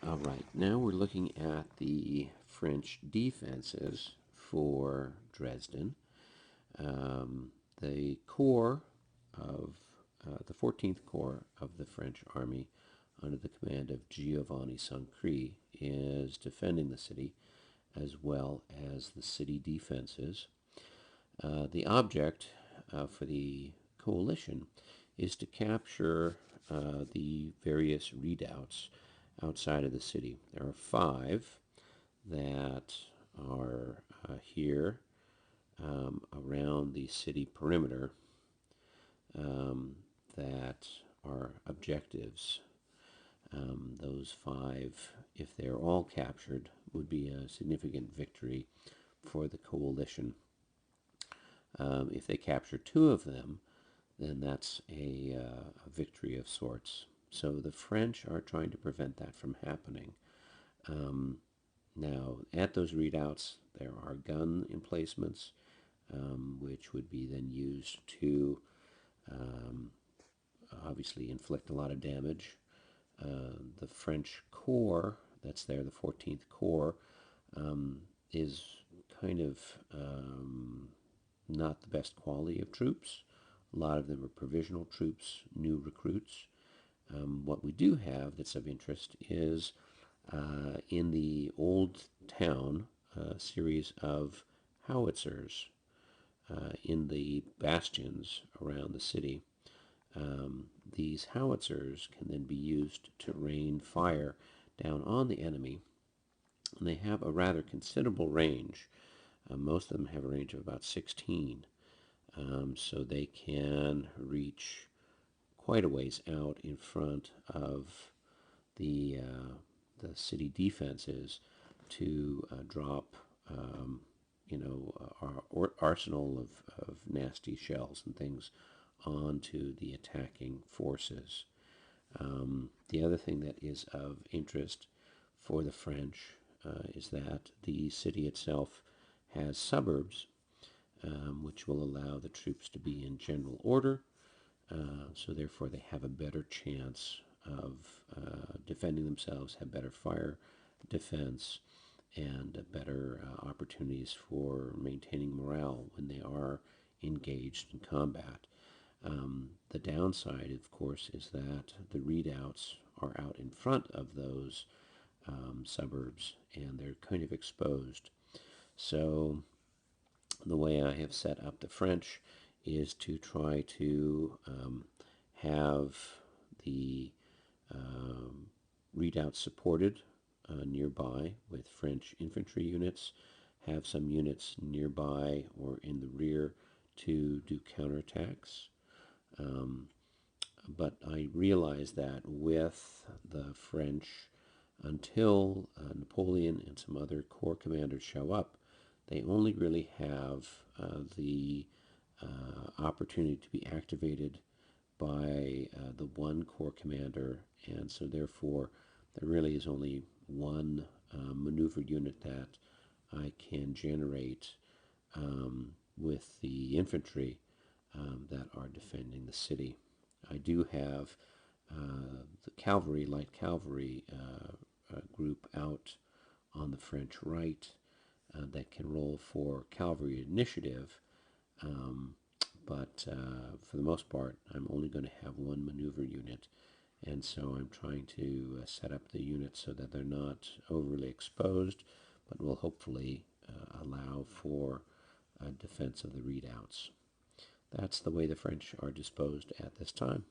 All right, now we're looking at the French defenses for Dresden. Um, the Corps of the 14th Corps of the French Army, under the command of Giovanni Sancri, is defending the city as well as the city defenses. The object for the coalition is to capture the various redoubts outside of the city. There are five that are here around the city perimeter um, that are objectives. Those five, if they're all captured, would be a significant victory for the coalition. If they capture two of them, then that's a victory of sorts. So the French are trying to prevent that from happening. Um, Now, at those readouts, there are gun emplacements, which would be then used to um, obviously inflict a lot of damage. The French Corps that's there, the 14th Corps, is kind of not the best quality of troops. A lot of them are provisional troops, new recruits. What we do have that's of interest is in the Old Town series of howitzers in the bastions around the city. These howitzers can then be used to rain fire down on the enemy, and they have a rather considerable range. Most of them have a range of about 16, so they can reach quite a ways out in front of the city defenses to drop, our arsenal of nasty shells and things onto the attacking forces. The other thing that is of interest for the French is that the city itself has suburbs, which will allow the troops to be in general order. So therefore, they have a better chance of defending themselves, have better fire defense, and better opportunities for maintaining morale when they are engaged in combat. The downside, of course, is that the redoubts are out in front of those suburbs, and they're kind of exposed. So the way I have set up the French is to try to have the redoubts supported nearby with French infantry units, have some units nearby or in the rear to do counterattacks. Um, but I realize that with the French, until Napoleon and some other corps commanders show up, they only really have the opportunity to be activated by the one corps commander, and so therefore there really is only one maneuver unit that I can generate with the infantry that are defending the city. I do have the cavalry, light cavalry group out on the French right that can roll for cavalry initiative, um, but for the most part, I'm only going to have one maneuver unit, and so I'm trying to set up the units so that they're not overly exposed, but will hopefully allow for defense of the readouts. That's the way the French are disposed at this time.